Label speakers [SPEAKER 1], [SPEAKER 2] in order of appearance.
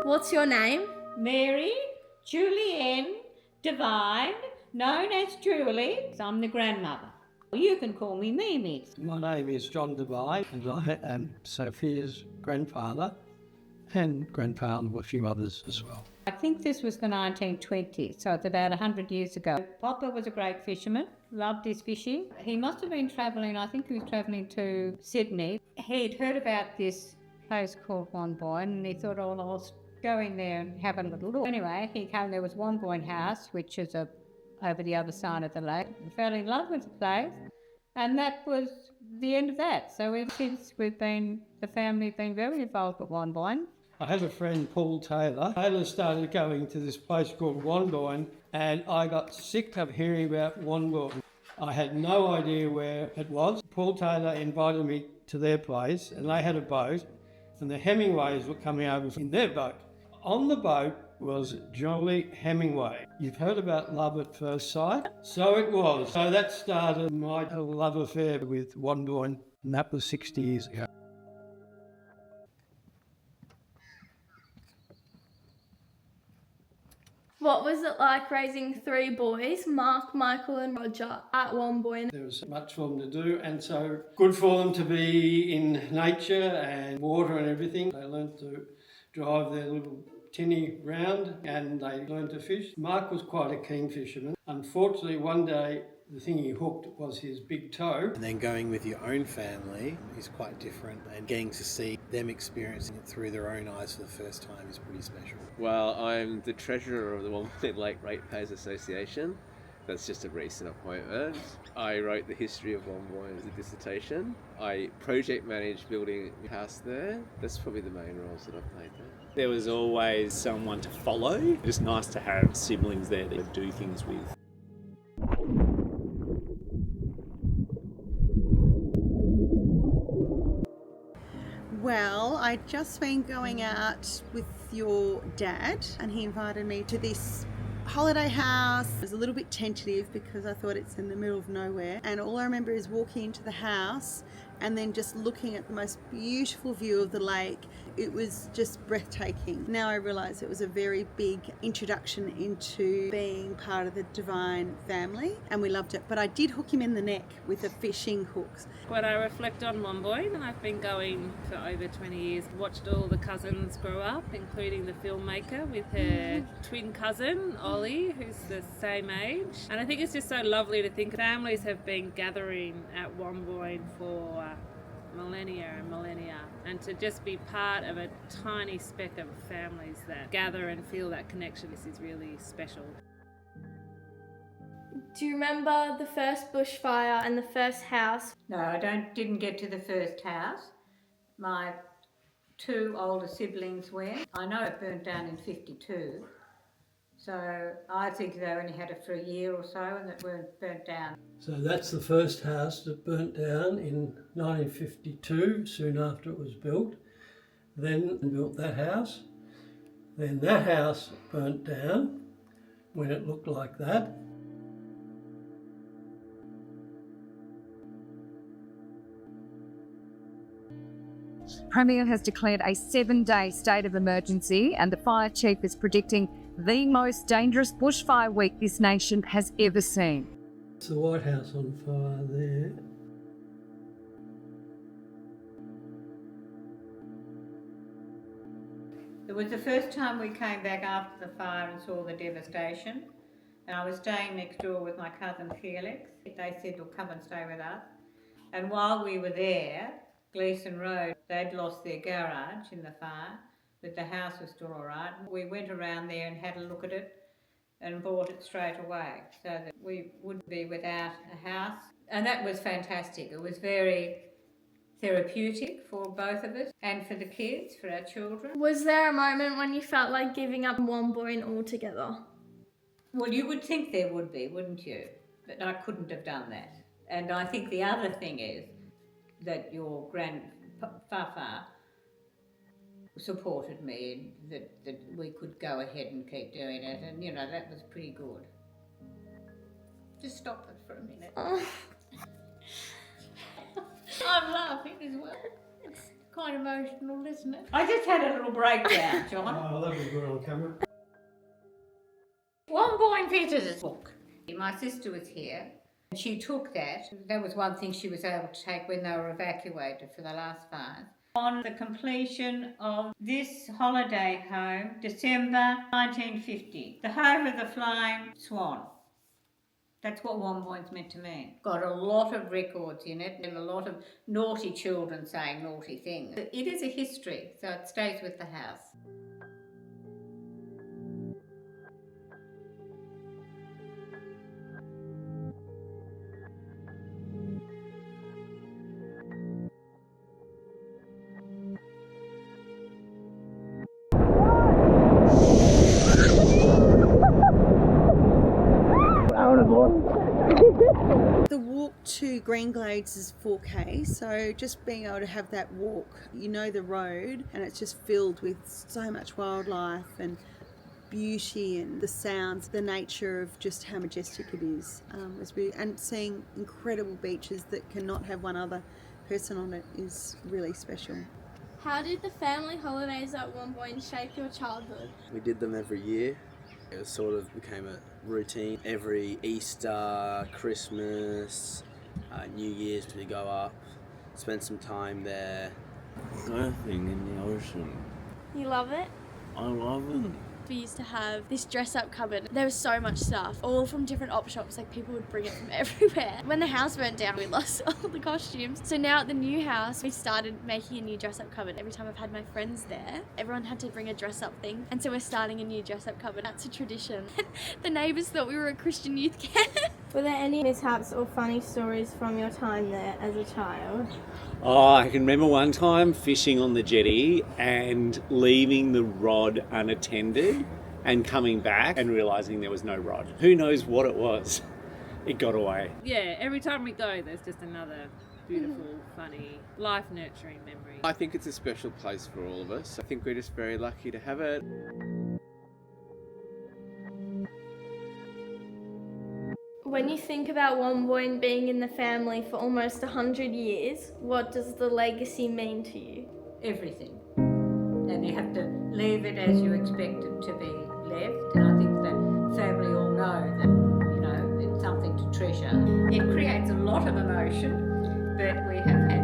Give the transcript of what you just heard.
[SPEAKER 1] What's your name?
[SPEAKER 2] Mary Julienne Devine, known as Julie. I'm the grandmother. You can call me Mimi.
[SPEAKER 3] My name is John Devine and I am Sophia's grandfather and grandfather of a few others as well.
[SPEAKER 2] I think this was the 1920s, so it's about 100 years ago. Papa was a great fisherman, loved his fishing. He must have been travelling, I think he was travelling to Sydney. He'd heard about this place called Wonboyn and he thought, oh, I'll go in there and have a little look. Anyway, he came, there was Wonboyn House, which is over the other side of the lake. He fell in love with the place and that was the end of that. So ever since the family's been very involved with Wonboyn.
[SPEAKER 3] I had a friend, Paul Taylor. Taylor started going to this place called Wonboyn and I got sick of hearing about Wonboyn. I had no idea where it was. Paul Taylor invited me to their place and they had a boat and the Hemingways were coming over in their boat. On the boat was Jolie Hemingway. You've heard about love at first sight? So it was. So that started my love affair with Wonboyn and that was 60 years ago.
[SPEAKER 1] What was it like raising three boys, Mark, Michael and Roger, at Wonboyn?
[SPEAKER 3] There was much for them to do and so good for them to be in nature and water and everything. They learned to drive their little tinny round and they learned to fish. Mark was quite a keen fisherman. Unfortunately, one day the thing he hooked was his big toe.
[SPEAKER 4] And then going with your own family is quite different and getting to see them experiencing it through their own eyes for the first time is pretty special.
[SPEAKER 5] Well, I'm the treasurer of the Wonboyn Lake Ratepayers Association. That's just a recent appointment. I wrote the history of Wonboyn as a dissertation. I project managed building a house there. That's probably the main roles that I've played there.
[SPEAKER 6] There was always someone to follow. It's nice to have siblings there to do things with.
[SPEAKER 7] Well, I'd just been going out with your dad and he invited me to this holiday house. I was a little bit tentative because I thought it's in the middle of nowhere, and all I remember is walking into the house and then just looking at the most beautiful view of the lake. It was just breathtaking. Now I realise it was a very big introduction into being part of the Devine family and we loved it. But I did hook him in the neck with the fishing hooks.
[SPEAKER 8] When I reflect on Wonboyn, and I've been going for over 20 years, watched all the cousins grow up, including the filmmaker with her twin cousin, Ollie, who's the same age. And I think it's just so lovely to think families have been gathering at Wonboyn for millennia and millennia, and to just be part of a tiny speck of families that gather and feel that connection, this is really special.
[SPEAKER 1] Do you remember the first bushfire and the first house?
[SPEAKER 2] No, I didn't get to the first house. My two older siblings went. I know it burnt down in 52. So I think they only had it for a year or so and it weren't burnt down.
[SPEAKER 3] So that's the first house that burnt down in 1952, soon after it was built. Then built that house. Then that house burnt down when it looked like that.
[SPEAKER 9] Premier has declared a 7-day state of emergency and the fire chief is predicting the most dangerous bushfire week this nation has ever seen.
[SPEAKER 3] It's the White House on fire there.
[SPEAKER 2] It was the first time we came back after the fire and saw the devastation. And I was staying next door with my cousin Felix. They said, well, come and stay with us. And while we were there, Gleeson Road, they'd lost their garage in the fire, but the house was still all right. We went around there and had a look at it and bought it straight away so that we wouldn't be without a house. And that was fantastic. It was very therapeutic for both of us and for the kids, for our children.
[SPEAKER 1] Was there a moment when you felt like giving up Wonboyn altogether?
[SPEAKER 2] Well, you would think there would be, wouldn't you? But I couldn't have done that. And I think the other thing is that your grandfather supported me, that we could go ahead and keep doing it, and you know, that was pretty good. Just stop it for a minute. I'm laughing as well. quite emotional, isn't it? I just had a little breakdown, John.
[SPEAKER 3] Oh, that was good on camera.
[SPEAKER 2] Wonboyn visitor's book. My sister was here and she took that. That was one thing she was able to take when they were evacuated for the last fires. On the completion of this holiday home, December 1950, the home of the Flying Swan. That's what Wonboyn's meant to mean. Got a lot of records in it and a lot of naughty children saying naughty things. It is a history, so it stays with the house.
[SPEAKER 7] The walk to Green Glades is 4K, so just being able to have that walk, you know the road, and it's just filled with so much wildlife and beauty and the sounds, the nature of just how majestic it is. And seeing incredible beaches that cannot have one other person on it is really special.
[SPEAKER 1] How did the family holidays at Wonboyn shape your childhood?
[SPEAKER 10] We did them every year. It sort of became a routine. Every Easter, Christmas, New Year's we go up, spend some time there.
[SPEAKER 11] Surfing in the ocean.
[SPEAKER 1] You love it?
[SPEAKER 11] I love it.
[SPEAKER 12] We used to have this dress-up cupboard. There was so much stuff, all from different op shops. Like, people would bring it from everywhere. When the house burnt down, we lost all the costumes. So now at the new house, we started making a new dress-up cupboard. Every time I've had my friends there, everyone had to bring a dress-up thing. And so we're starting a new dress-up cupboard. That's a tradition. The neighbours thought we were a Christian youth camp.
[SPEAKER 1] Were there any mishaps or funny stories from your time there as a child?
[SPEAKER 6] Oh, I can remember one time fishing on the jetty and leaving the rod unattended and coming back and realising there was no rod. Who knows what it was? It got away.
[SPEAKER 8] Yeah, every time we go, there's just another beautiful, funny, life-nurturing memory.
[SPEAKER 5] I think it's a special place for all of us. I think we're just very lucky to have it.
[SPEAKER 1] When you think about Wonboyn being in the family for almost 100 years, what does the legacy mean to you?
[SPEAKER 2] Everything. And you have to leave it as you expect it to be left. And I think that family all know that, you know, it's something to treasure. It creates a lot of emotion, but we have had